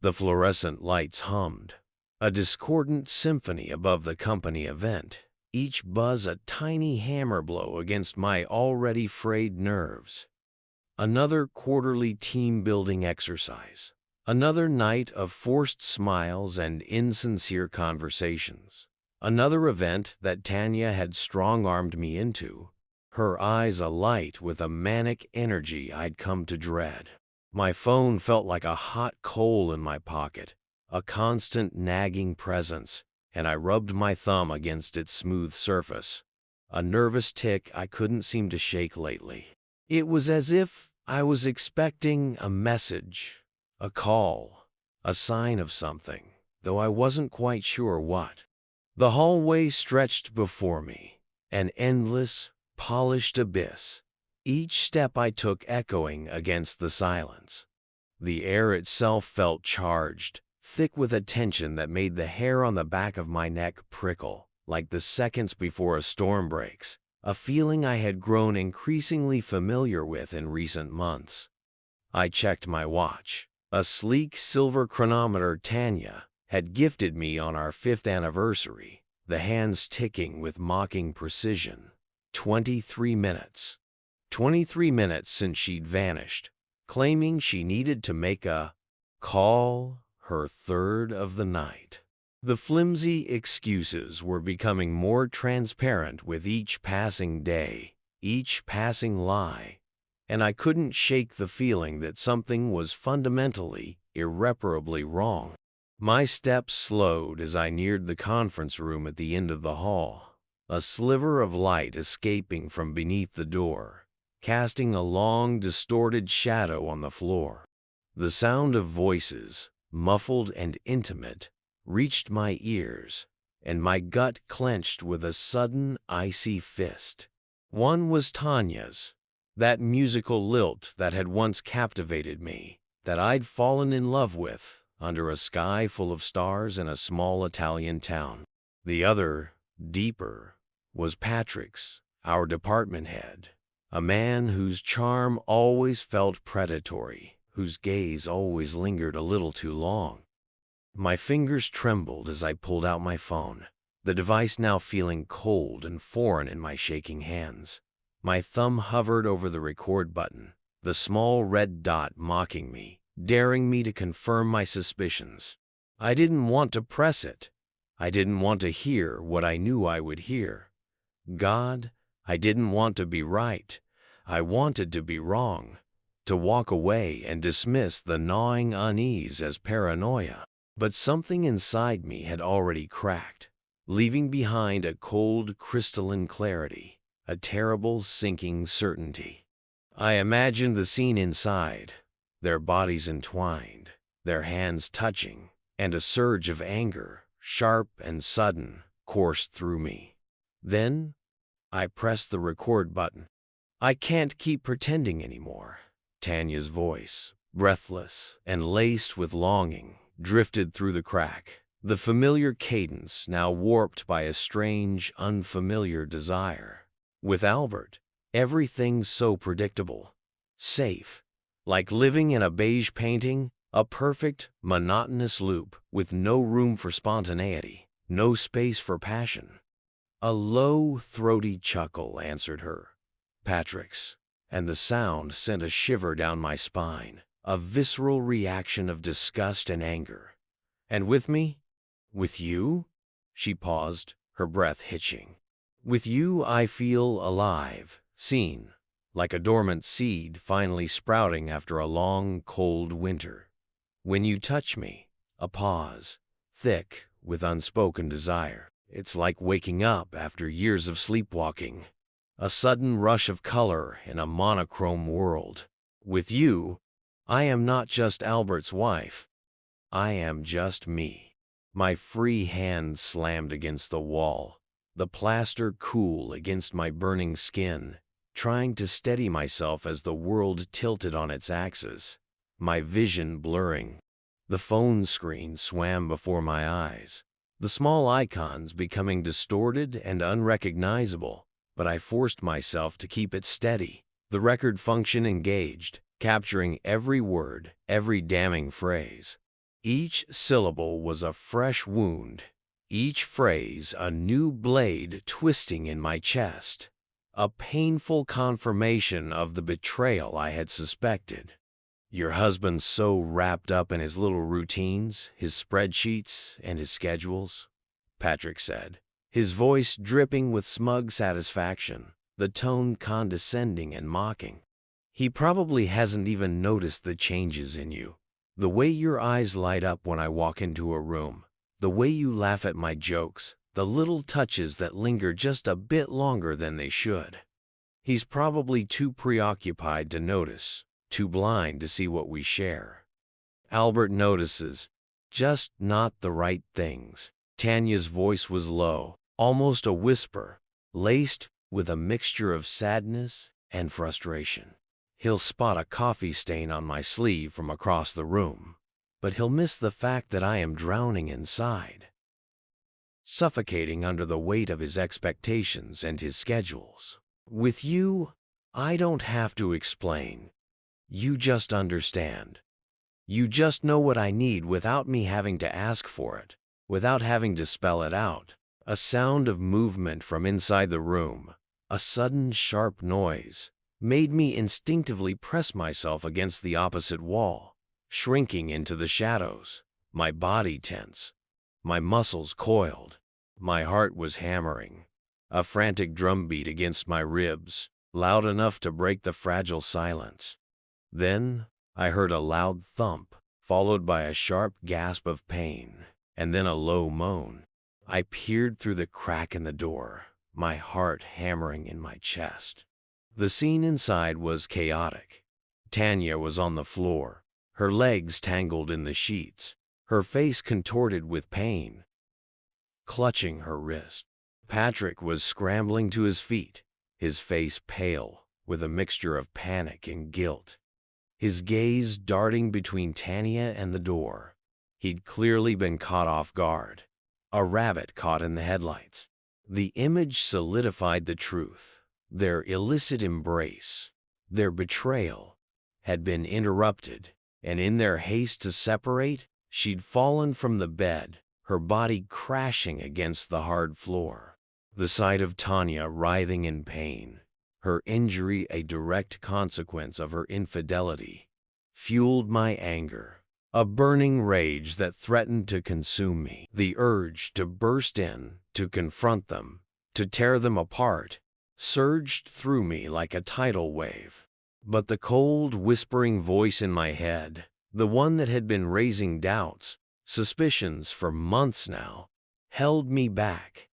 The fluorescent lights hummed, a discordant symphony above the company event, each buzz a tiny hammer blow against my already frayed nerves. Another quarterly team-building exercise. Another night of forced smiles and insincere conversations. Another event that Tanya had strong-armed me into, her eyes alight with a manic energy I'd come to dread. My phone felt like a hot coal in my pocket, a constant nagging presence, and I rubbed my thumb against its smooth surface, a nervous tick I couldn't seem to shake lately. It was as if I was expecting a message, a call, a sign of something, though I wasn't quite sure what. The hallway stretched before me, an endless, polished abyss, each step I took echoing against the silence. The air itself felt charged, thick with a tension that made the hair on the back of my neck prickle, like the seconds before a storm breaks, a feeling I had grown increasingly familiar with in recent months. I checked my watch. A sleek silver chronometer Tanya had gifted me on our 5th anniversary, the hands ticking with mocking precision. 23 minutes. 23 minutes since she'd vanished, claiming she needed to make a call, her third of the night. The flimsy excuses were becoming more transparent with each passing day, each passing lie, and I couldn't shake the feeling that something was fundamentally, irreparably wrong. My steps slowed as I neared the conference room at the end of the hall, a sliver of light escaping from beneath the door, casting a long, distorted shadow on the floor. The sound of voices, muffled and intimate, reached my ears, and my gut clenched with a sudden, icy fist. One was Tanya's, that musical lilt that had once captivated me, that I'd fallen in love with under a sky full of stars in a small Italian town. The other, deeper, was Patrick's, our department head, a man whose charm always felt predatory, whose gaze always lingered a little too long. My fingers trembled as I pulled out my phone, the device now feeling cold and foreign in my shaking hands. My thumb hovered over the record button, the small red dot mocking me, daring me to confirm my suspicions. I didn't want to press it. I didn't want to hear what I knew I would hear. God, I didn't want to be right. I wanted to be wrong, to walk away and dismiss the gnawing unease as paranoia. But something inside me had already cracked, leaving behind a cold, crystalline clarity, a terrible, sinking certainty. I imagined the scene inside, their bodies entwined, their hands touching, and a surge of anger, sharp and sudden, coursed through me. Then, I pressed the record button. I can't keep pretending anymore. Tanya's voice, breathless and laced with longing, drifted through the crack, the familiar cadence now warped by a strange, unfamiliar desire. With Albert, everything's so predictable, safe, like living in a beige painting, a perfect, monotonous loop with no room for spontaneity, no space for passion. A low, throaty chuckle answered her, Patrick's, and the sound sent a shiver down my spine, a visceral reaction of disgust and anger. And with me? With you? She paused, her breath hitching. With you I feel alive, seen, like a dormant seed finally sprouting after a long, cold winter. When you touch me, a pause, thick with unspoken desire. It's like waking up after years of sleepwalking. A sudden rush of color in a monochrome world. With you, I am not just Albert's wife. I am just me. My free hand slammed against the wall, the plaster cool against my burning skin, trying to steady myself as the world tilted on its axis, my vision blurring. The phone screen swam before my eyes, the small icons becoming distorted and unrecognizable, but I forced myself to keep it steady, the record function engaged, capturing every word, every damning phrase. Each syllable was a fresh wound, each phrase a new blade twisting in my chest, a painful confirmation of the betrayal I had suspected. Your husband's so wrapped up in his little routines, his spreadsheets, and his schedules, Patrick said, his voice dripping with smug satisfaction, the tone condescending and mocking. He probably hasn't even noticed the changes in you. The way your eyes light up when I walk into a room, the way you laugh at my jokes, the little touches that linger just a bit longer than they should. He's probably too preoccupied to notice, too blind to see what we share. Albert notices, just not the right things. Tanya's voice was low, almost a whisper, laced with a mixture of sadness and frustration. He'll spot a coffee stain on my sleeve from across the room, but he'll miss the fact that I am drowning inside, suffocating under the weight of his expectations and his schedules. With you, I don't have to explain. You just understand. You just know what I need without me having to ask for it, without having to spell it out. A sound of movement from inside the room, a sudden sharp noise, made me instinctively press myself against the opposite wall, shrinking into the shadows, my body tense, my muscles coiled. My heart was hammering, a frantic drumbeat against my ribs, loud enough to break the fragile silence. Then I heard a loud thump, followed by a sharp gasp of pain, and then a low moan. I peered through the crack in the door, my heart hammering in my chest. The scene inside was chaotic. Tanya was on the floor, her legs tangled in the sheets, her face contorted with pain, clutching her wrist. Patrick was scrambling to his feet, his face pale, with a mixture of panic and guilt. His gaze darting between Tanya and the door. He'd clearly been caught off guard, a rabbit caught in the headlights. The image solidified the truth. Their illicit embrace, their betrayal, had been interrupted, and in their haste to separate, she'd fallen from the bed, her body crashing against the hard floor. The sight of Tanya writhing in pain, her injury a direct consequence of her infidelity, fueled my anger, a burning rage that threatened to consume me. The urge to burst in, to confront them, to tear them apart, surged through me like a tidal wave. But the cold, whispering voice in my head, the one that had been raising doubts, suspicions for months now, held me back.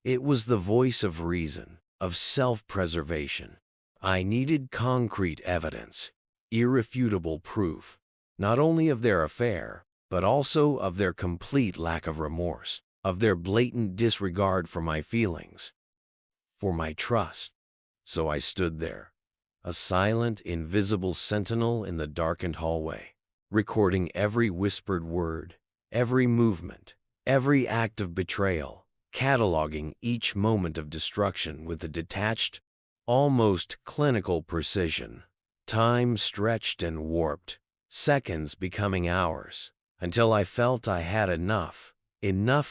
It was the voice of reason, of self-preservation. I needed concrete evidence, irrefutable proof, not only of their affair, but also of their complete lack of remorse, of their blatant disregard for my feelings, for my trust. So I stood there, a silent, invisible sentinel in the darkened hallway, recording every whispered word, every movement, every act of betrayal, cataloging each moment of destruction with a detached, almost clinical precision. Time stretched and warped, seconds becoming hours, until I felt I had enough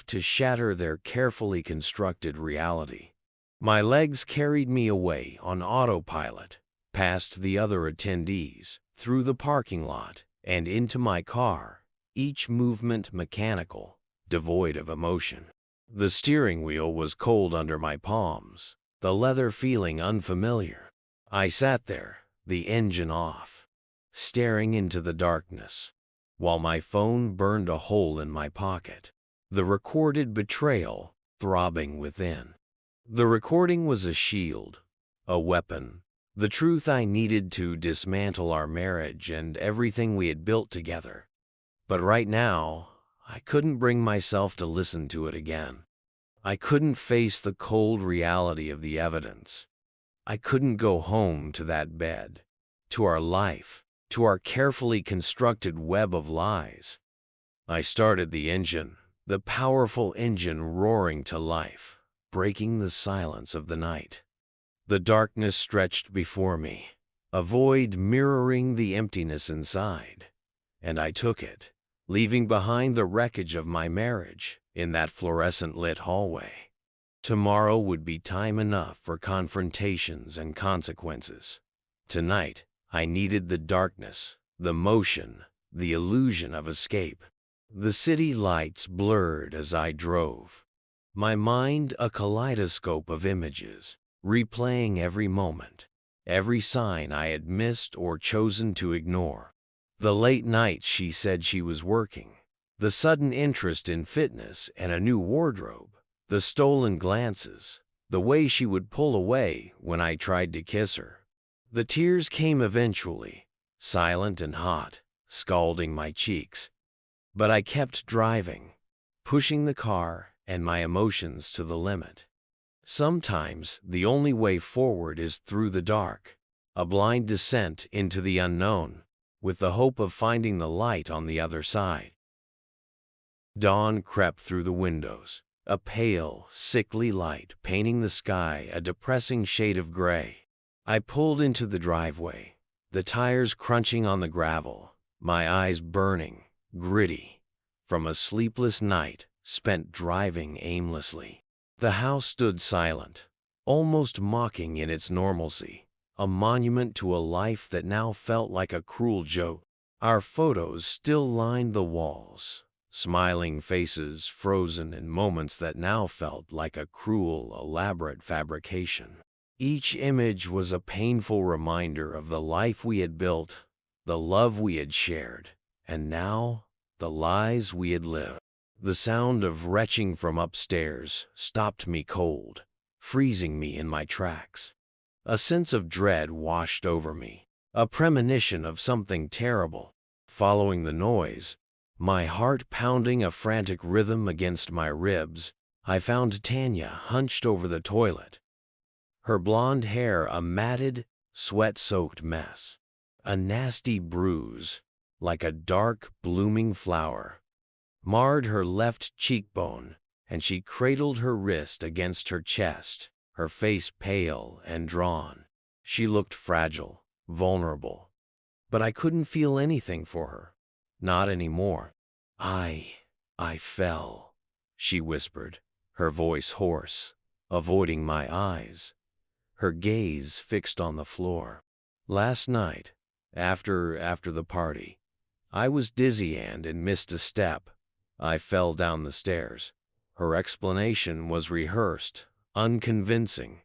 to shatter their carefully constructed reality. My legs carried me away on autopilot, past the other attendees, through the parking lot, and into my car, each movement mechanical, devoid of emotion. The steering wheel was cold under my palms, the leather feeling unfamiliar. I sat there, the engine off, staring into the darkness, while my phone burned a hole in my pocket, the recorded betrayal throbbing within. The recording was a shield, a weapon, the truth I needed to dismantle our marriage and everything we had built together. But right now, I couldn't bring myself to listen to it again. I couldn't face the cold reality of the evidence. I couldn't go home to that bed, to our life, to our carefully constructed web of lies. I started the engine, the powerful engine roaring to life, breaking the silence of the night. The darkness stretched before me, a void mirroring the emptiness inside, and I took it, leaving behind the wreckage of my marriage in that fluorescent-lit hallway. Tomorrow would be time enough for confrontations and consequences. Tonight, I needed the darkness, the motion, the illusion of escape. The city lights blurred as I drove, my mind a kaleidoscope of images, replaying every moment, every sign I had missed or chosen to ignore. The late nights she said she was working, the sudden interest in fitness and a new wardrobe, the stolen glances, the way she would pull away when I tried to kiss her. The tears came eventually, silent and hot, scalding my cheeks. But I kept driving, pushing the car and my emotions to the limit. Sometimes the only way forward is through the dark, a blind descent into the unknown, with the hope of finding the light on the other side. Dawn crept through the windows, a pale, sickly light painting the sky a depressing shade of gray. I pulled into the driveway, the tires crunching on the gravel, my eyes burning, gritty, from a sleepless night spent driving aimlessly. The house stood silent, almost mocking in its normalcy, a monument to a life that now felt like a cruel joke. Our photos still lined the walls, smiling faces frozen in moments that now felt like a cruel, elaborate fabrication. Each image was a painful reminder of the life we had built, the love we had shared, and now the lies we had lived. The sound of retching from upstairs stopped me cold, freezing me in my tracks. A sense of dread washed over me, a premonition of something terrible. Following the noise, my heart pounding a frantic rhythm against my ribs, I found Tanya hunched over the toilet, her blonde hair a matted, sweat-soaked mess. A nasty bruise, like a dark, blooming flower, marred her left cheekbone, and she cradled her wrist against her chest, her face pale and drawn. She looked fragile, vulnerable, but I couldn't feel anything for her. Not anymore. I fell, she whispered, her voice hoarse, avoiding my eyes, her gaze fixed on the floor. Last night, after the party, I was dizzy and missed a step. I fell down the stairs. Her explanation was rehearsed, unconvincing.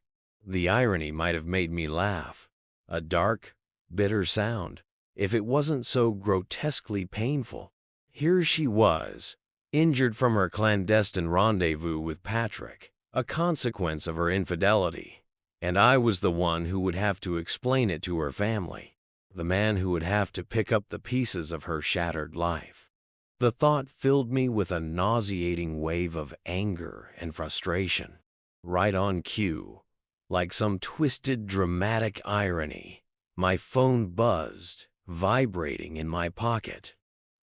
The irony might have made me laugh. A dark, bitter sound, if it wasn't so grotesquely painful. Here she was, injured from her clandestine rendezvous with Patrick, a consequence of her infidelity. And I was the one who would have to explain it to her family, the man who would have to pick up the pieces of her shattered life. The thought filled me with a nauseating wave of anger and frustration. Right on cue, like some twisted dramatic irony, my phone buzzed, vibrating in my pocket.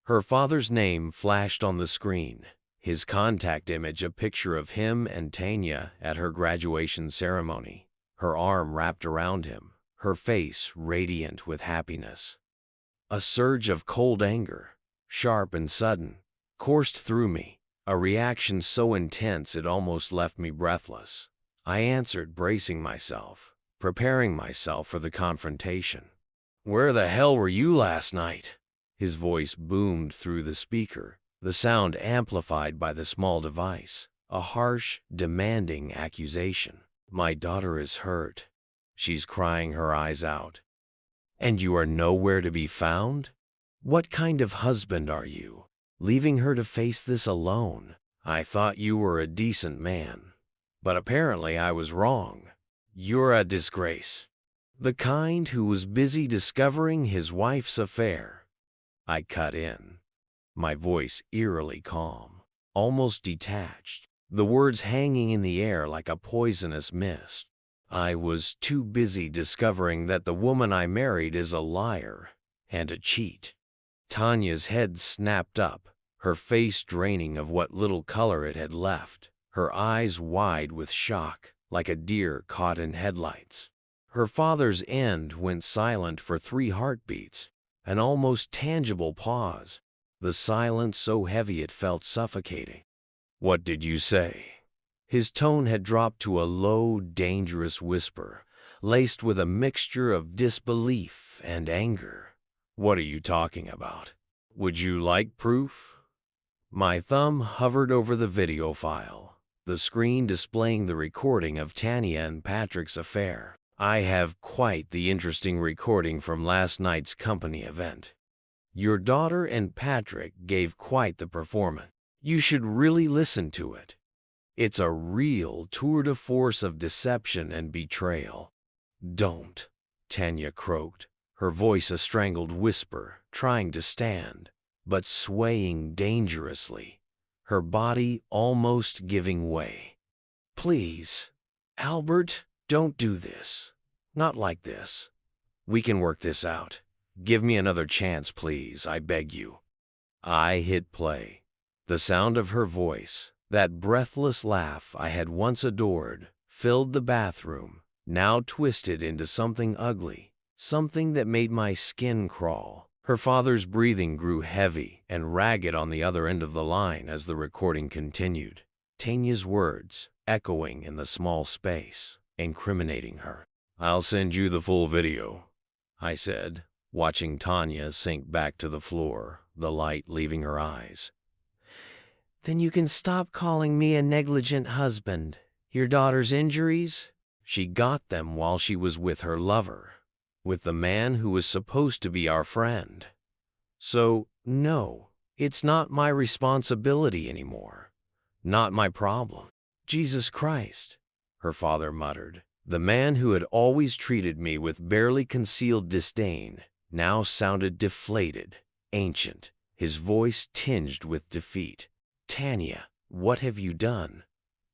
Her father's name flashed on the screen, his contact image a picture of him and Tanya at her graduation ceremony, her arm wrapped around him, her face radiant with happiness. A surge of cold anger, sharp and sudden, coursed through me, a reaction so intense it almost left me breathless. I answered, bracing myself, preparing myself for the confrontation. "Where the hell were you last night?" His voice boomed through the speaker, the sound amplified by the small device, a harsh, demanding accusation. "My daughter is hurt. She's crying her eyes out. And you are nowhere to be found? What kind of husband are you, leaving her to face this alone? I thought you were a decent man, but apparently I was wrong. You're a disgrace." The kind who was busy discovering his wife's affair. I cut in, my voice eerily calm, almost detached, the words hanging in the air like a poisonous mist. I was too busy discovering that the woman I married is a liar and a cheat. Tanya's head snapped up, her face draining of what little color it had left, her eyes wide with shock, like a deer caught in headlights. Her father's end went silent for 3 heartbeats, an almost tangible pause. the silence so heavy it felt suffocating. "What did you say?" His tone had dropped to a low, dangerous whisper, laced with a mixture of disbelief and anger. "What are you talking about? Would you like proof?" My thumb hovered over the video file, the screen displaying the recording of Tanya and Patrick's affair. "I have quite the interesting recording from last night's company event. Your daughter and Patrick gave quite the performance. You should really listen to it. It's a real tour de force of deception and betrayal." "Don't," Tanya croaked, her voice a strangled whisper, trying to stand, but swaying dangerously, her body almost giving way. "Please, Albert, don't do this. Not like this. We can work this out. Give me another chance, please, I beg you." I hit play. The sound of her voice, that breathless laugh I had once adored, filled the bathroom, now twisted into something ugly, something that made my skin crawl. Her father's breathing grew heavy and ragged on the other end of the line as the recording continued, Tanya's words echoing in the small space, incriminating her. "I'll send you the full video," I said, watching Tanya sink back to the floor, the light leaving her eyes. "Then you can stop calling me a negligent husband. Your daughter's injuries? She got them while she was with her lover, with the man who was supposed to be our friend. So, no, it's not my responsibility anymore. Not my problem." "Jesus Christ," her father muttered. The man who had always treated me with barely concealed disdain now sounded deflated, ancient, his voice tinged with defeat. "Tanya, what have you done?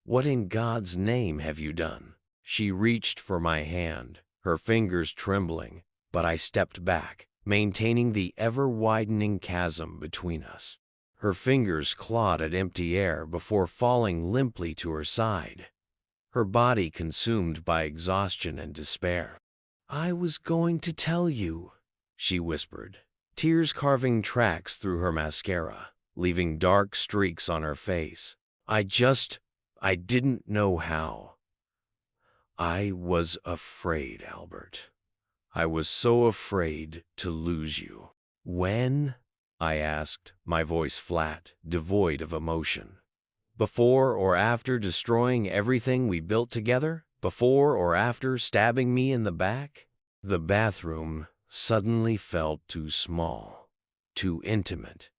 What in God's name have you done?" She reached for my hand, her fingers trembling, but I stepped back, maintaining the ever-widening chasm between us. Her fingers clawed at empty air before falling limply to her side, her body consumed by exhaustion and despair. "I was going to tell you," she whispered, tears carving tracks through her mascara, leaving dark streaks on her face. I didn't know how. I was afraid, Albert. I was so afraid to lose you." "When?" I asked, my voice flat, devoid of emotion. "Before or after destroying everything we built together? Before or after stabbing me in the back?" The bathroom suddenly felt too small, too intimate,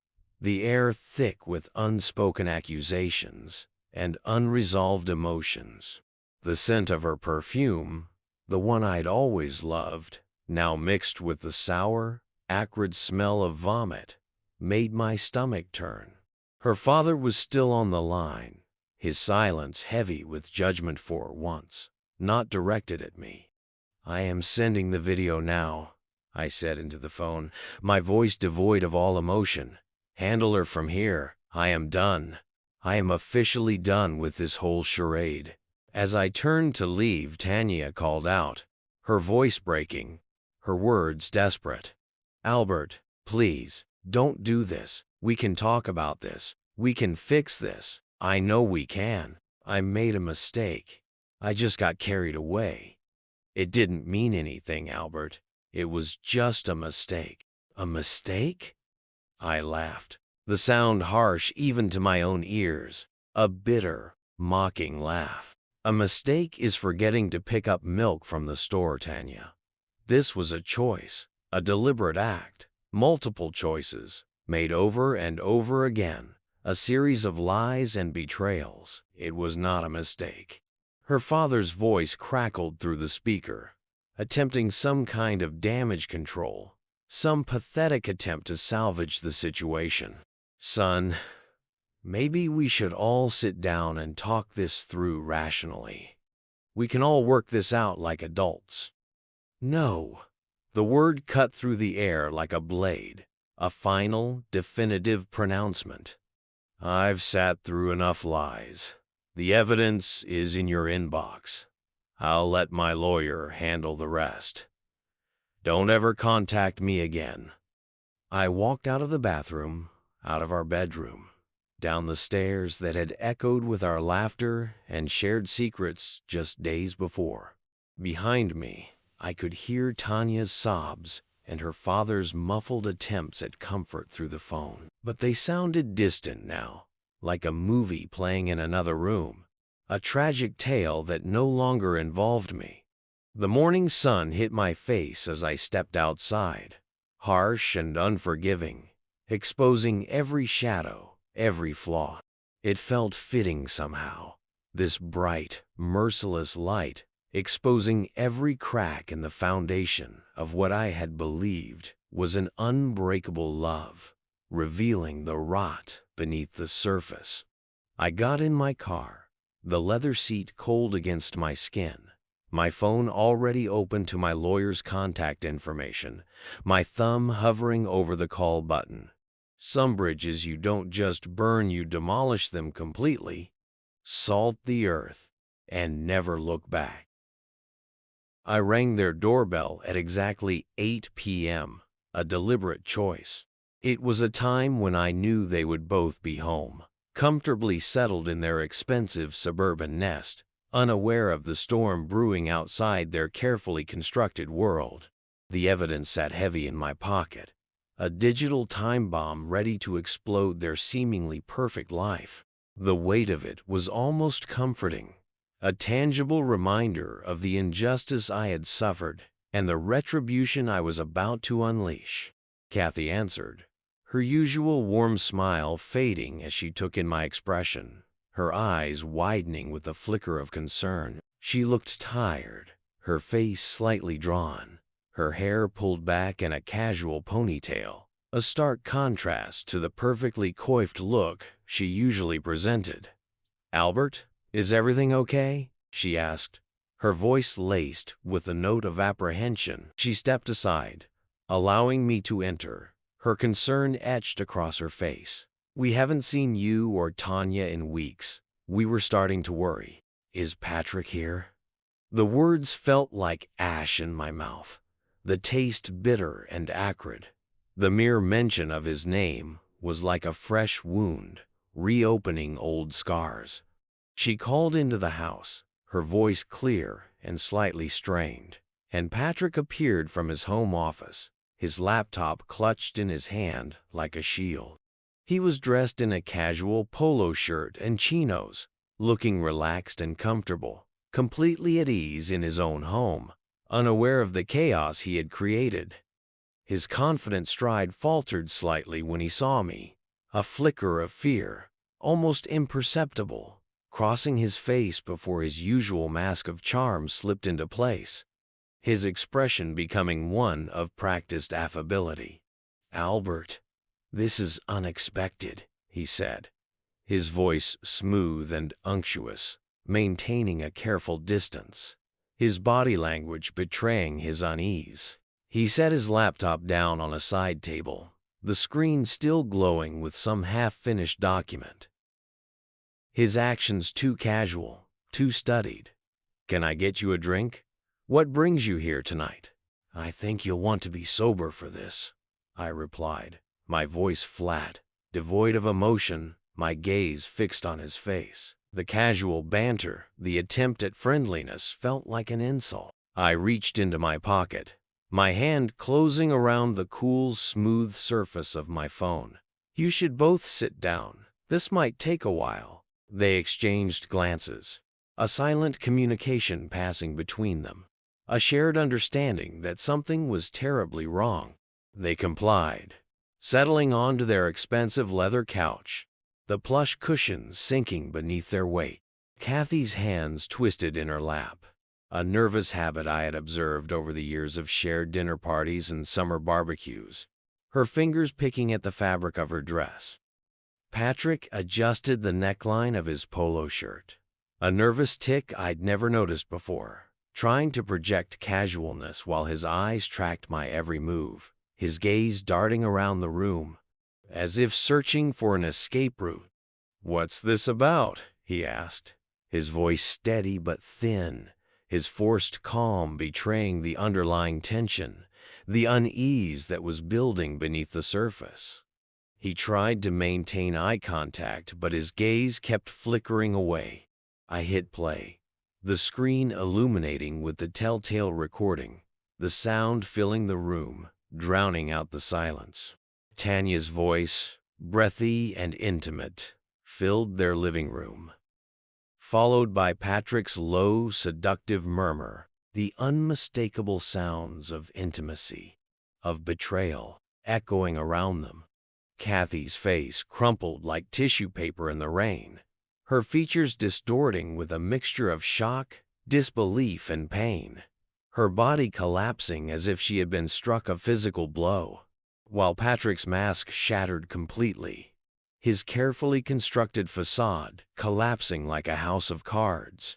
the air thick with unspoken accusations and unresolved emotions. The scent of her perfume, the one I'd always loved, now mixed with the sour, acrid smell of vomit, made my stomach turn. Her father was still on the line, his silence heavy with judgment for once, not directed at me. "I am sending the video now," I said into the phone, my voice devoid of all emotion. "Handle her from here. I am done. I am officially done with this whole charade." As I turned to leave, Tanya called out, her voice breaking, her words desperate. "Albert, please, don't do this. We can talk about this. We can fix this. I know we can. I made a mistake. I just got carried away. It didn't mean anything, Albert. It was just a mistake." "A mistake?" I laughed, the sound harsh even to my own ears, a bitter, mocking laugh. "A mistake is forgetting to pick up milk from the store, Tanya. This was a choice, a deliberate act, multiple choices, made over and over again, a series of lies and betrayals. It was not a mistake." Her father's voice crackled through the speaker, attempting some kind of damage control, some pathetic attempt to salvage the situation. "Son, maybe we should all sit down and talk this through rationally. We can all work this out like adults." "No." The word cut through the air like a blade, a final, definitive pronouncement. "I've sat through enough lies. The evidence is in your inbox. I'll let my lawyer handle the rest. Don't ever contact me again." I walked out of the bathroom, out of our bedroom, down the stairs that had echoed with our laughter and shared secrets just days before. Behind me, I could hear Tanya's sobs and her father's muffled attempts at comfort through the phone. But they sounded distant now, like a movie playing in another room, a tragic tale that no longer involved me. The morning sun hit my face as I stepped outside, harsh and unforgiving, exposing every shadow, every flaw. It felt fitting somehow, this bright, merciless light exposing every crack in the foundation of what I had believed was an unbreakable love, revealing the rot beneath the surface. I got in my car, the leather seat cold against my skin, my phone already open to my lawyer's contact information, my thumb hovering over the call button. Some bridges you don't just burn, you demolish them completely, salt the earth, and never look back. I rang their doorbell at exactly 8 p.m., a deliberate choice. It was a time when I knew they would both be home, comfortably settled in their expensive suburban nest, unaware of the storm brewing outside their carefully constructed world. The evidence sat heavy in my pocket, a digital time bomb ready to explode their seemingly perfect life. The weight of it was almost comforting, a tangible reminder of the injustice I had suffered and the retribution I was about to unleash. Kathy answered, her usual warm smile fading as she took in my expression, her eyes widening with a flicker of concern. She looked tired, her face slightly drawn, her hair pulled back in a casual ponytail, a stark contrast to the perfectly coiffed look she usually presented. "Albert, is everything okay?" she asked, her voice laced with a note of apprehension. She stepped aside, allowing me to enter, her concern etched across her face. "We haven't seen you or Tanya in weeks. We were starting to worry. Is Patrick here?" The words felt like ash in my mouth, the taste bitter and acrid. The mere mention of his name was like a fresh wound, reopening old scars. She called into the house, her voice clear and slightly strained, and Patrick appeared from his home office, his laptop clutched in his hand like a shield. He was dressed in a casual polo shirt and chinos, looking relaxed and comfortable, completely at ease in his own home, unaware of the chaos he had created. His confident stride faltered slightly when he saw me, a flicker of fear, almost imperceptible, crossing his face before his usual mask of charm slipped into place, his expression becoming one of practiced affability. "Albert, this is unexpected," he said, his voice smooth and unctuous, maintaining a careful distance, his body language betraying his unease. He set his laptop down on a side table, the screen still glowing with some half-finished document. His actions too casual, too studied. "Can I get you a drink? What brings you here tonight?" "I think you'll want to be sober for this," I replied, my voice flat, devoid of emotion, my gaze fixed on his face. The casual banter, the attempt at friendliness felt like an insult. I reached into my pocket, my hand closing around the cool, smooth surface of my phone. "You should both sit down. This might take a while." They exchanged glances, a silent communication passing between them, a shared understanding that something was terribly wrong. They complied, settling onto their expensive leather couch, the plush cushions sinking beneath their weight. Kathy's hands twisted in her lap, a nervous habit I had observed over the years of shared dinner parties and summer barbecues, her fingers picking at the fabric of her dress. Patrick adjusted the neckline of his polo shirt, a nervous tick I'd never noticed before, trying to project casualness while his eyes tracked my every move, his gaze darting around the room, as if searching for an escape route. "What's this about?" he asked, his voice steady but thin, his forced calm betraying the underlying tension, the unease that was building beneath the surface. He tried to maintain eye contact, but his gaze kept flickering away. I hit play, the screen illuminating with the telltale recording, the sound filling the room, drowning out the silence. Tanya's voice, breathy and intimate, filled their living room, followed by Patrick's low, seductive murmur, the unmistakable sounds of intimacy, of betrayal, echoing around them. Kathy's face crumpled like tissue paper in the rain, her features distorting with a mixture of shock, disbelief, and pain, her body collapsing as if she had been struck a physical blow, while Patrick's mask shattered completely, his carefully constructed facade collapsing like a house of cards.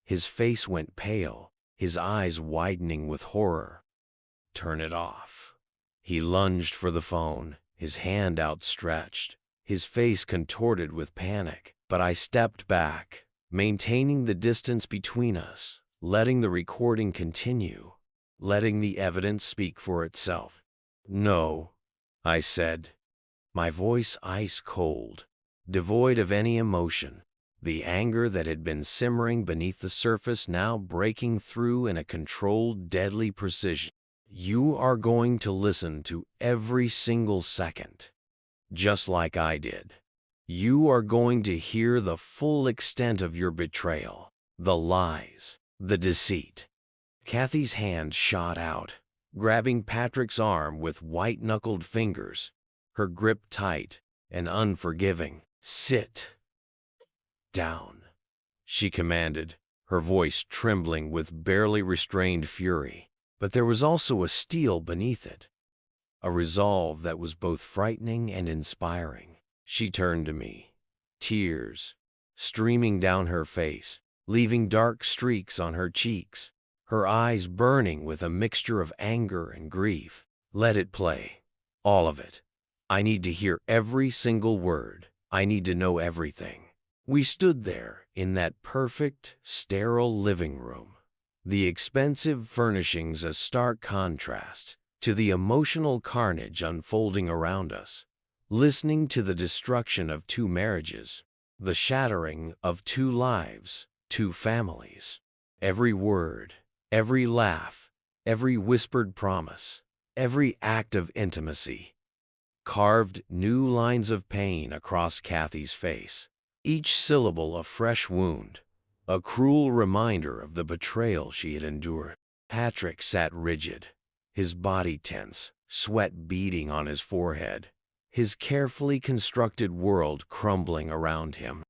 His face went pale, his eyes widening with horror. "Turn it off." He lunged for the phone, his hand outstretched, his face contorted with panic, but I stepped back, maintaining the distance between us, letting the recording continue, letting the evidence speak for itself. "No," I said, my voice ice cold, devoid of any emotion, the anger that had been simmering beneath the surface now breaking through in a controlled, deadly precision. "You are going to listen to every single second, just like I did. You are going to hear the full extent of your betrayal, the lies, the deceit." Kathy's hand shot out, grabbing Patrick's arm with white-knuckled fingers, her grip tight and unforgiving. "Sit down," she commanded, her voice trembling with barely restrained fury. But there was also a steel beneath it, a resolve that was both frightening and inspiring. She turned to me, tears streaming down her face, leaving dark streaks on her cheeks, her eyes burning with a mixture of anger and grief. "Let it play, all of it. I need to hear every single word. I need to know everything." We stood there in that perfect, sterile living room, the expensive furnishings a stark contrast to the emotional carnage unfolding around us, listening to the destruction of two marriages, the shattering of two lives, two families. Every word, every laugh, every whispered promise, every act of intimacy carved new lines of pain across Kathy's face, each syllable a fresh wound, a cruel reminder of the betrayal she had endured. Patrick sat rigid, his body tense, sweat beading on his forehead, his carefully constructed world crumbling around him.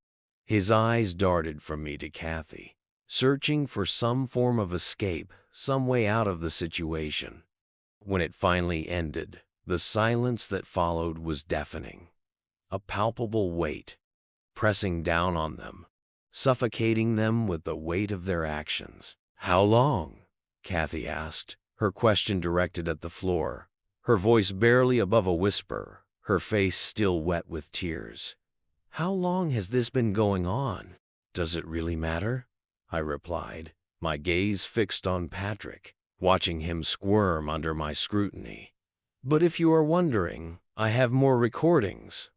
His eyes darted from me to Kathy, searching for some form of escape, some way out of the situation. When it finally ended, the silence that followed was deafening, a palpable weight pressing down on them, suffocating them with the weight of their actions. "How long?" Kathy asked, her question directed at the floor, her voice barely above a whisper, her face still wet with tears. "How long has this been going on?" "Does it really matter?" I replied, my gaze fixed on Patrick, watching him squirm under my scrutiny. "But if you are wondering, I have more recordings.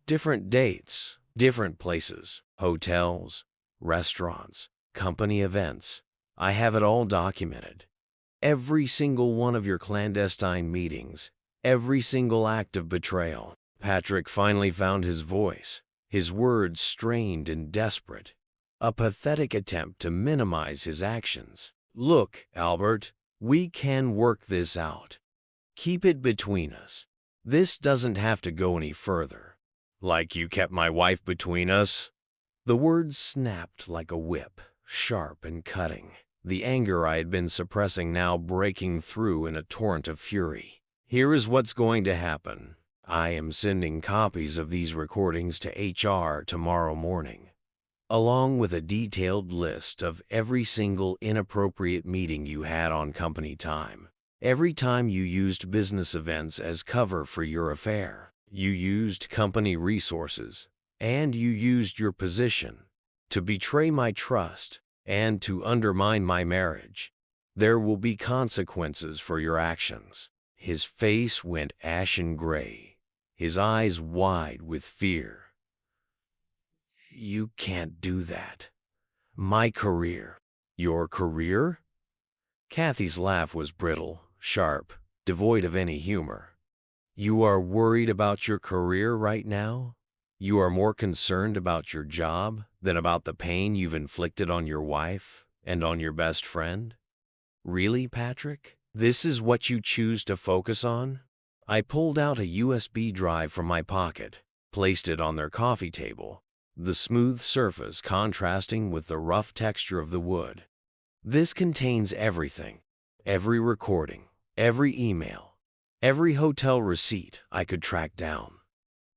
Different dates, different places, hotels, restaurants, company events. I have it all documented. Every single one of your clandestine meetings, every single act of betrayal." Patrick finally found his voice, his words strained and desperate, a pathetic attempt to minimize his actions. "Look, Albert, we can work this out. Keep it between us. This doesn't have to go any further." "Like you kept my wife between us?" The words snapped like a whip, sharp and cutting, the anger I had been suppressing now breaking through in a torrent of fury. "Here is what's going to happen. I am sending copies of these recordings to HR tomorrow morning, along with a detailed list of every single inappropriate meeting you had on company time. Every time you used business events as cover for your affair, you used company resources, and you used your position to betray my trust and to undermine my marriage. There will be consequences for your actions." His face went ashen gray, his eyes wide with fear. "You can't do that. My career." "Your career?" Kathy's laugh was brittle, sharp, devoid of any humor. "You are worried about your career right now? You are more concerned about your job than about the pain you've inflicted on your wife and on your best friend? Really, Patrick? This is what you choose to focus on?" I pulled out a USB drive from my pocket, placed it on their coffee table, the smooth surface contrasting with the rough texture of the wood. "This contains everything. Every recording, every email, every hotel receipt I could track down.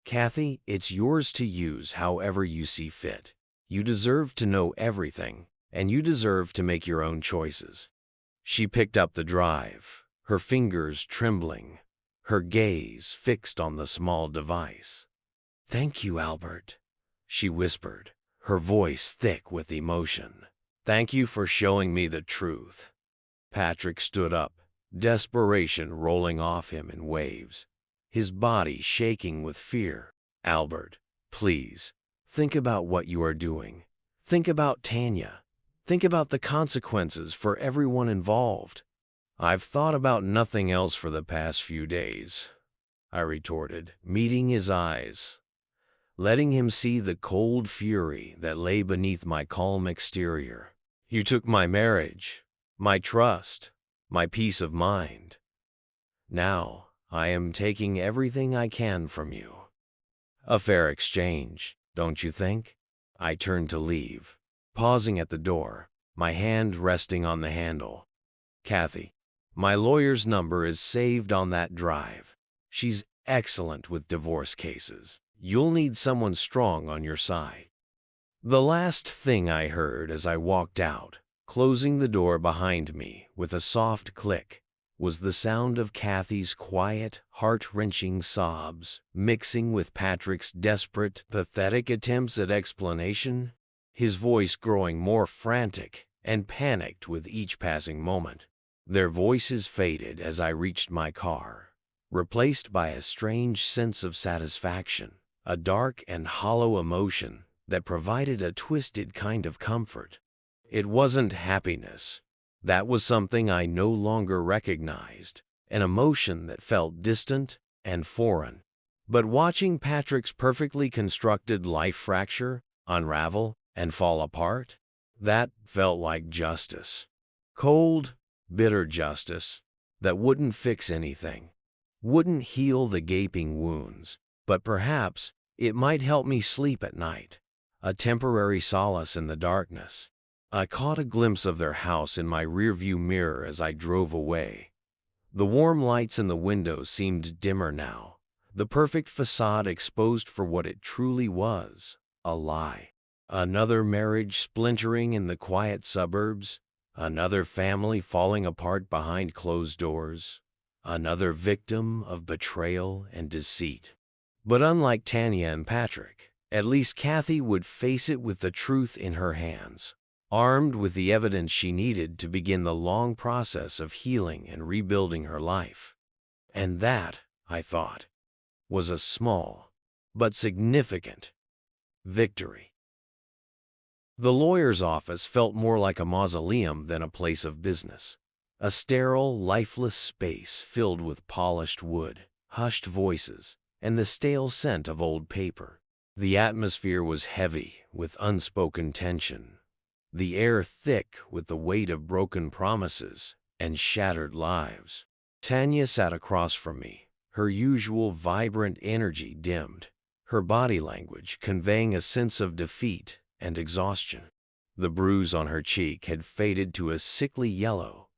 Kathy, it's yours to use however you see fit. You deserve to know everything, and you deserve to make your own choices." She picked up the drive, her fingers trembling, her gaze fixed on the small device. "Thank you, Albert," she whispered, her voice thick with emotion. "Thank you for showing me the truth." Patrick stood up, desperation rolling off him in waves, his body shaking with fear. "Albert, please, think about what you are doing. Think about Tanya. Think about the consequences for everyone involved." "I've thought about nothing else for the past few days," I retorted, meeting his eyes, letting him see the cold fury that lay beneath my calm exterior. "You took my marriage, my trust, my peace of mind. Now I am taking everything I can from you." A fair exchange, don't you think? I turned to leave, pausing at the door, my hand resting on the handle. "Kathy, my lawyer's number is saved on that drive. She's excellent with divorce cases. You'll need someone strong on your side." The last thing I heard as I walked out, closing the door behind me with a soft click, was the sound of Kathy's quiet, heart-wrenching sobs, mixing with Patrick's desperate, pathetic attempts at explanation, his voice growing more frantic and panicked with each passing moment. Their voices faded as I reached my car, replaced by a strange sense of satisfaction, a dark and hollow emotion that provided a twisted kind of comfort. It wasn't happiness. That was something I no longer recognized, an emotion that felt distant and foreign. But watching Patrick's perfectly constructed life fracture, unravel, and fall apart, that felt like justice. Cold, bitter justice that wouldn't fix anything, wouldn't heal the gaping wounds, but perhaps it might help me sleep at night, a temporary solace in the darkness. I caught a glimpse of their house in my rearview mirror as I drove away. The warm lights in the windows seemed dimmer now, the perfect facade exposed for what it truly was, a lie. Another marriage splintering in the quiet suburbs, another family falling apart behind closed doors, another victim of betrayal and deceit. But unlike Tanya and Patrick, at least Kathy would face it with the truth in her hands, armed with the evidence she needed to begin the long process of healing and rebuilding her life. And that, I thought, was a small but significant victory. The lawyer's office felt more like a mausoleum than a place of business. A sterile, lifeless space filled with polished wood, hushed voices, and the stale scent of old paper. The atmosphere was heavy with unspoken tension, the air thick with the weight of broken promises and shattered lives. Tanya sat across from me, her usual vibrant energy dimmed, her body language conveying a sense of defeat and exhaustion. The bruise on her cheek had faded to a sickly yellow,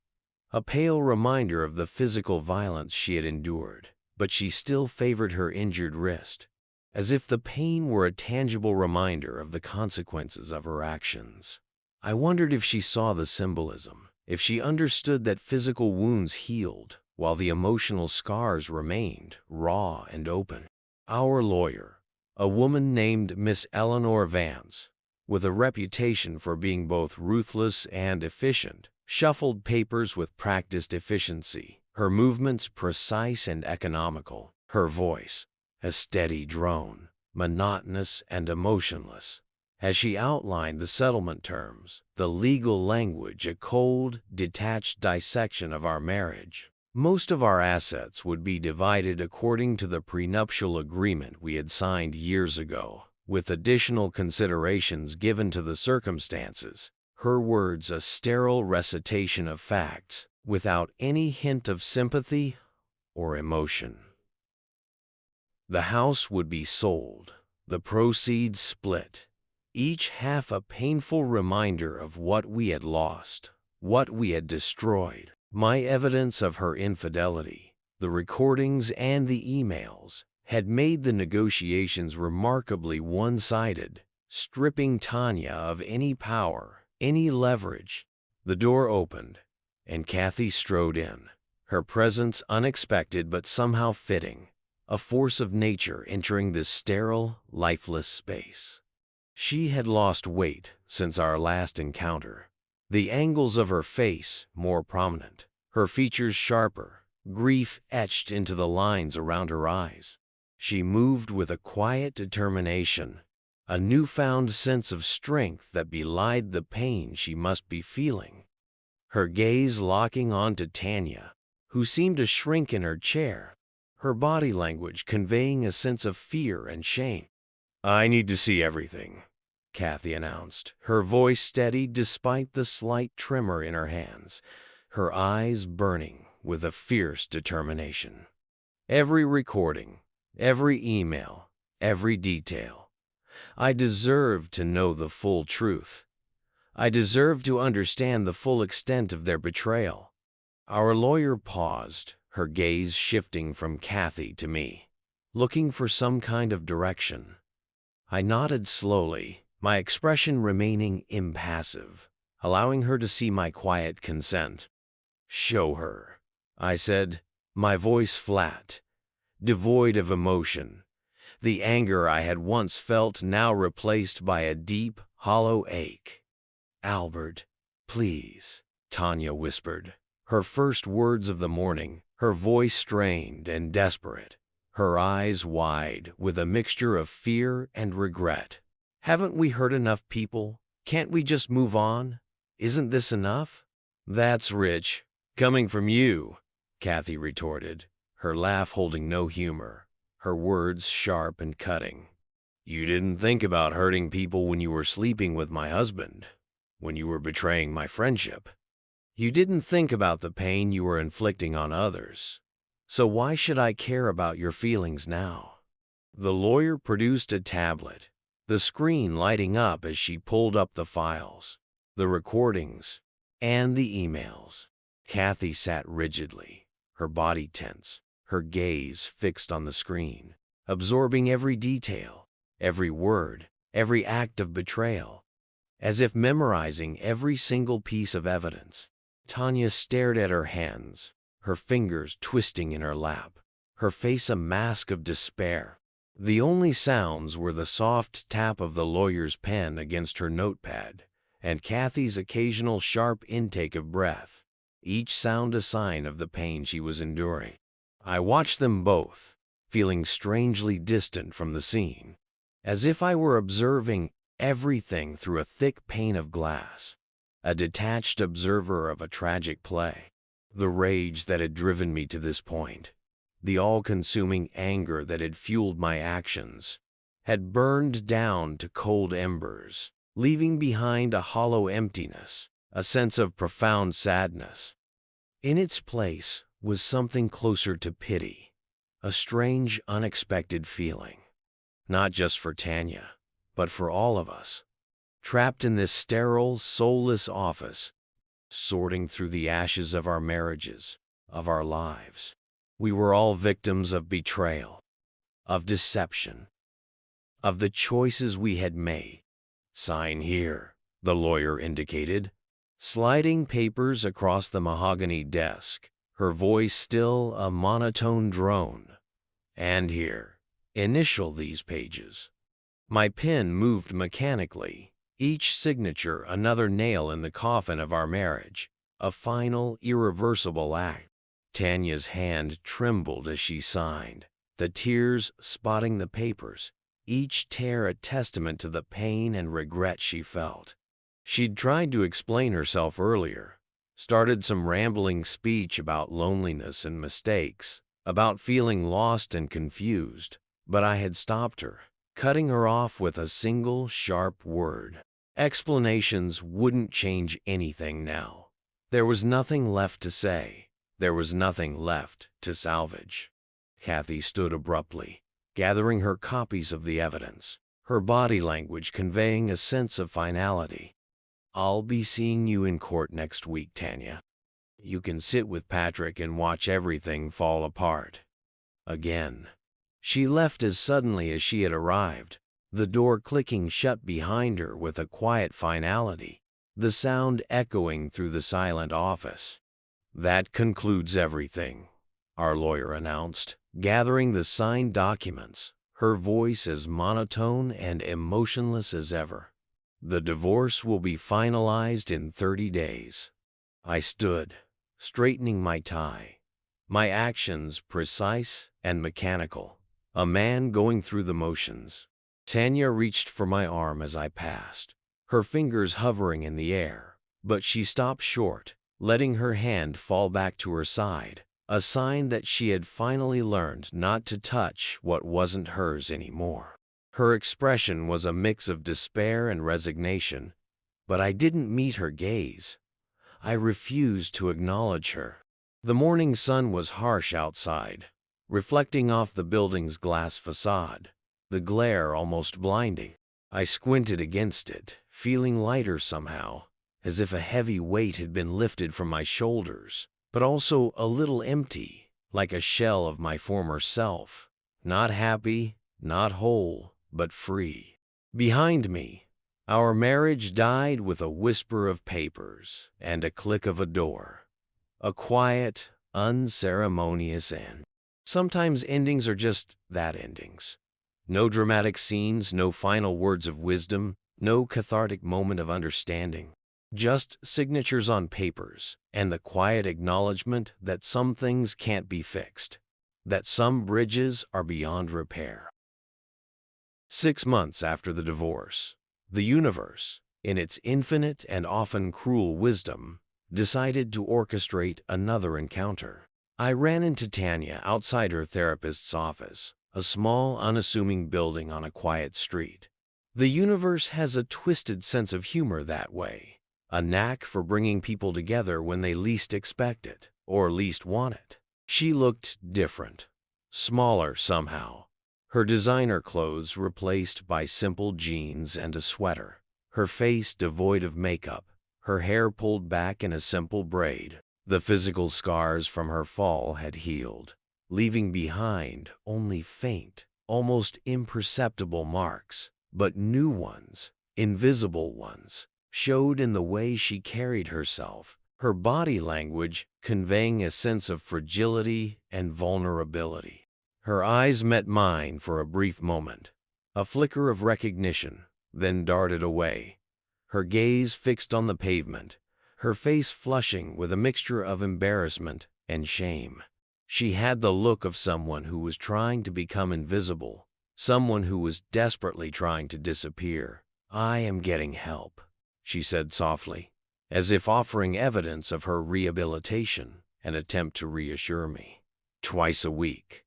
a pale reminder of the physical violence she had endured, but she still favored her injured wrist, as if the pain were a tangible reminder of the consequences of her actions. I wondered if she saw the symbolism, if she understood that physical wounds healed while the emotional scars remained raw and open. Our lawyer, a woman named Miss Eleanor Vance, with a reputation for being both ruthless and efficient, shuffled papers with practiced efficiency, her movements precise and economical, her voice a steady drone, monotonous and emotionless. As she outlined the settlement terms, the legal language, a cold, detached dissection of our marriage. Most of our assets would be divided according to the prenuptial agreement we had signed years ago, with additional considerations given to the circumstances. Her words a sterile recitation of facts, without any hint of sympathy or emotion. The house would be sold, the proceeds split, each half a painful reminder of what we had lost, what we had destroyed. My evidence of her infidelity, the recordings and the emails, had made the negotiations remarkably one-sided, stripping Tanya of any power, any leverage. The door opened, and Kathy strode in, her presence unexpected but somehow fitting, a force of nature entering this sterile, lifeless space. She had lost weight since our last encounter, the angles of her face more prominent, her features sharper, grief etched into the lines around her eyes. She moved with a quiet determination, a newfound sense of strength that belied the pain she must be feeling. Her gaze locking onto Tanya, who seemed to shrink in her chair, her body language conveying a sense of fear and shame. "I need to see everything," Kathy announced, her voice steady despite the slight tremor in her hands, her eyes burning with a fierce determination. "Every recording, every email, every detail. I deserve to know the full truth. I deserve to understand the full extent of their betrayal." Our lawyer paused, her gaze shifting from Kathy to me, looking for some kind of direction. I nodded slowly, my expression remaining impassive, allowing her to see my quiet consent. "Show her," I said, my voice flat, devoid of emotion, the anger I had once felt now replaced by a deep, hollow ache. "Albert, please," Tanya whispered, her first words of the morning, her voice strained and desperate, her eyes wide with a mixture of fear and regret. "Haven't we hurt enough people? Can't we just move on? Isn't this enough?" "That's rich, coming from you," Kathy retorted, her laugh holding no humor, her words sharp and cutting. "You didn't think about hurting people when you were sleeping with my husband, when you were betraying my friendship. You didn't think about the pain you were inflicting on others. So why should I care about your feelings now?" The lawyer produced a tablet, the screen lighting up as she pulled up the files, the recordings, and the emails. Kathy sat rigidly, her body tense, her gaze fixed on the screen, absorbing every detail, every word, every act of betrayal, as if memorizing every single piece of evidence. Tanya stared at her hands, her fingers twisting in her lap, her face a mask of despair. The only sounds were the soft tap of the lawyer's pen against her notepad and Kathy's occasional sharp intake of breath, each sound a sign of the pain she was enduring. I watched them both, feeling strangely distant from the scene, as if I were observing everything through a thick pane of glass, a detached observer of a tragic play. The rage that had driven me to this point, the all-consuming anger that had fueled my actions, had burned down to cold embers, leaving behind a hollow emptiness, a sense of profound sadness. In its place was something closer to pity, a strange, unexpected feeling, not just for Tanya, but for all of us, trapped in this sterile, soulless office, sorting through the ashes of our marriages, of our lives. We were all victims of betrayal, of deception, of the choices we had made. "Sign here," the lawyer indicated, sliding papers across the mahogany desk, her voice still a monotone drone. "And here, initial these pages." My pen moved mechanically, each signature another nail in the coffin of our marriage, a final, irreversible act. Tanya's hand trembled as she signed, the tears spotting the papers, each tear a testament to the pain and regret she felt. She'd tried to explain herself earlier, started some rambling speech about loneliness and mistakes, about feeling lost and confused, but I had stopped her, cutting her off with a single sharp word. Explanations wouldn't change anything now. There was nothing left to say. There was nothing left to salvage. Kathy stood abruptly, gathering her copies of the evidence, her body language conveying a sense of finality. "I'll be seeing you in court next week, Tanya. You can sit with Patrick and watch everything fall apart." Again. She left as suddenly as she had arrived, the door clicking shut behind her with a quiet finality, the sound echoing through the silent office. "That concludes everything," our lawyer announced, gathering the signed documents, her voice as monotone and emotionless as ever. "The divorce will be finalized in 30 days. I stood, straightening my tie, my actions precise and mechanical, a man going through the motions. Tanya reached for my arm as I passed, her fingers hovering in the air, but she stopped short, letting her hand fall back to her side, a sign that she had finally learned not to touch what wasn't hers anymore. Her expression was a mix of despair and resignation, but I didn't meet her gaze. I refused to acknowledge her. The morning sun was harsh outside, reflecting off the building's glass facade, the glare almost blinding. I squinted against it, feeling lighter somehow, as if a heavy weight had been lifted from my shoulders, but also a little empty, like a shell of my former self. Not happy, not whole, but free. Behind me, our marriage died with a whisper of papers and a click of a door. A quiet, unceremonious end. Sometimes endings are just that, endings. No dramatic scenes, no final words of wisdom, no cathartic moment of understanding. Just signatures on papers and the quiet acknowledgement that some things can't be fixed, that some bridges are beyond repair. 6 months after the divorce, the universe, in its infinite and often cruel wisdom, decided to orchestrate another encounter. I ran into Tanya outside her therapist's office, a small, unassuming building on a quiet street. The universe has a twisted sense of humor that way, a knack for bringing people together when they least expect it, or least want it. She looked different, smaller somehow, her designer clothes replaced by simple jeans and a sweater, her face devoid of makeup, her hair pulled back in a simple braid. The physical scars from her fall had healed, leaving behind only faint, almost imperceptible marks, but new ones, invisible ones, showed in the way she carried herself, her body language conveying a sense of fragility and vulnerability. Her eyes met mine for a brief moment, a flicker of recognition, then darted away, her gaze fixed on the pavement, her face flushing with a mixture of embarrassment and shame. She had the look of someone who was trying to become invisible, someone who was desperately trying to disappear. "I am getting help," she said softly, as if offering evidence of her rehabilitation, an attempt to reassure me. "Twice a week.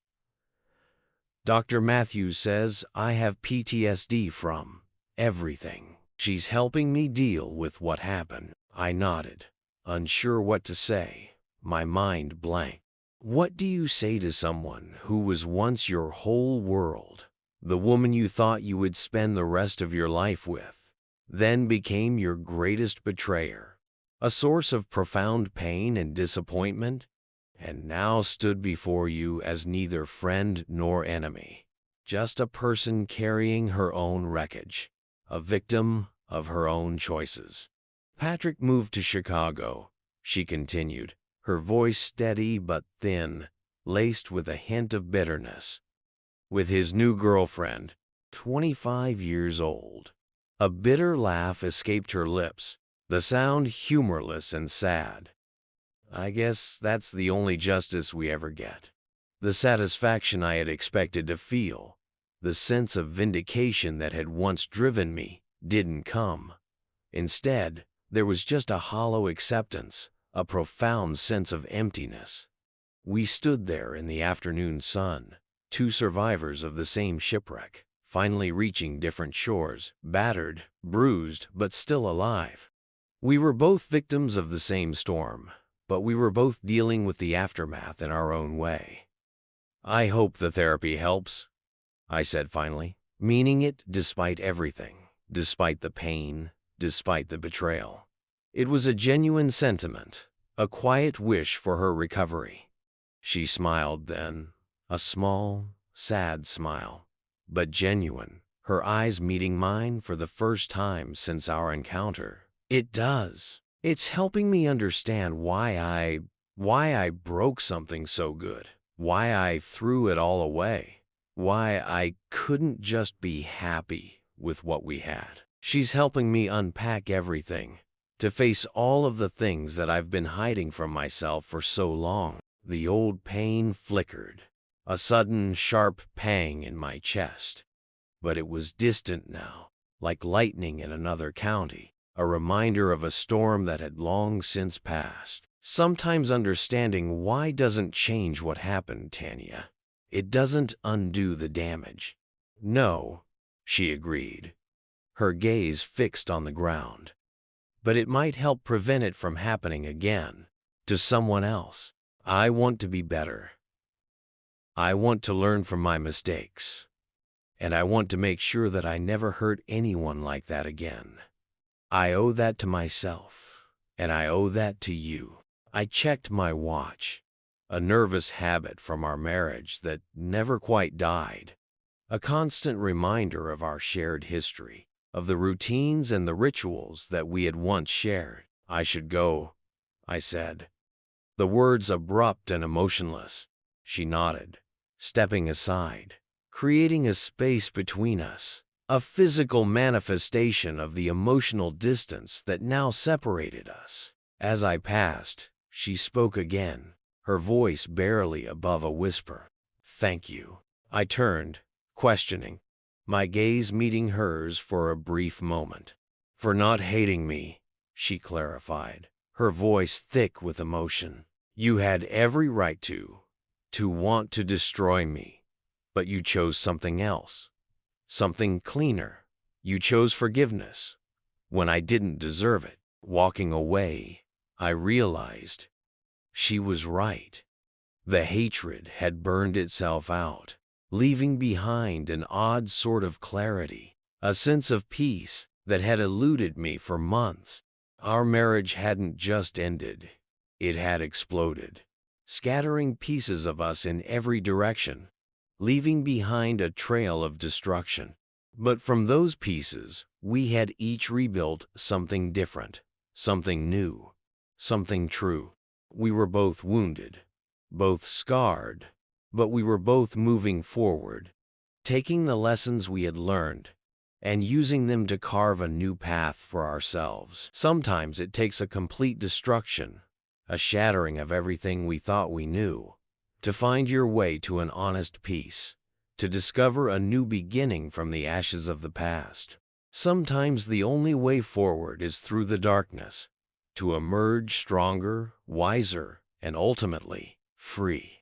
Dr. Matthews says I have PTSD from everything. She's helping me deal with what happened." I nodded, unsure what to say, my mind blank. What do you say to someone who was once your whole world, the woman you thought you would spend the rest of your life with, then became your greatest betrayer, a source of profound pain and disappointment, and now stood before you as neither friend nor enemy, just a person carrying her own wreckage, a victim of her own choices? "Patrick moved to Chicago," she continued, her voice steady but thin, laced with a hint of bitterness, "with his new girlfriend, 25 years old." A bitter laugh escaped her lips, the sound humorless and sad. "I guess that's the only justice we ever get." The satisfaction I had expected to feel, the sense of vindication that had once driven me, didn't come. Instead, there was just a hollow acceptance, a profound sense of emptiness. We stood there in the afternoon sun, two survivors of the same shipwreck, finally reaching different shores, battered, bruised, but still alive. We were both victims of the same storm, but we were both dealing with the aftermath in our own way. "I hope the therapy helps," I said finally, meaning it despite everything, despite the pain, despite the betrayal. It was a genuine sentiment, a quiet wish for her recovery. She smiled then, a small, sad smile, but genuine, her eyes meeting mine for the first time since our encounter. "It does. It's helping me understand why I broke something so good, why I threw it all away, why I couldn't just be happy with what we had. She's helping me unpack everything, to face all of the things that I've been hiding from myself for so long." The old pain flickered, a sudden sharp pang in my chest. But it was distant now, like lightning in another county, a reminder of a storm that had long since passed. "Sometimes understanding why doesn't change what happened, Tanya. It doesn't undo the damage." "No," she agreed, her gaze fixed on the ground. "But it might help prevent it from happening again, to someone else. I want to be better. I want to learn from my mistakes. And I want to make sure that I never hurt anyone like that again. I owe that to myself, and I owe that to you." I checked my watch, a nervous habit from our marriage that never quite died, a constant reminder of our shared history, of the routines and the rituals that we had once shared. "I should go," I said, the words abrupt and emotionless. She nodded, stepping aside, creating a space between us, a physical manifestation of the emotional distance that now separated us. As I passed, she spoke again, her voice barely above a whisper. "Thank you." I turned, questioning, my gaze meeting hers for a brief moment. "For not hating me," she clarified, her voice thick with emotion. "You had every right to want to destroy me, but you chose something else, something cleaner. You chose forgiveness, when I didn't deserve it." Walking away, I realized she was right. The hatred had burned itself out, leaving behind an odd sort of clarity, a sense of peace that had eluded me for months. Our marriage hadn't just ended, it had exploded, scattering pieces of us in every direction, leaving behind a trail of destruction. But from those pieces, we had each rebuilt something different, something new, something true. We were both wounded, both scarred, but we were both moving forward, taking the lessons we had learned and using them to carve a new path for ourselves. Sometimes it takes a complete destruction, a shattering of everything we thought we knew, to find your way to an honest peace, to discover a new beginning from the ashes of the past. Sometimes the only way forward is through the darkness, to emerge stronger, wiser, and ultimately free.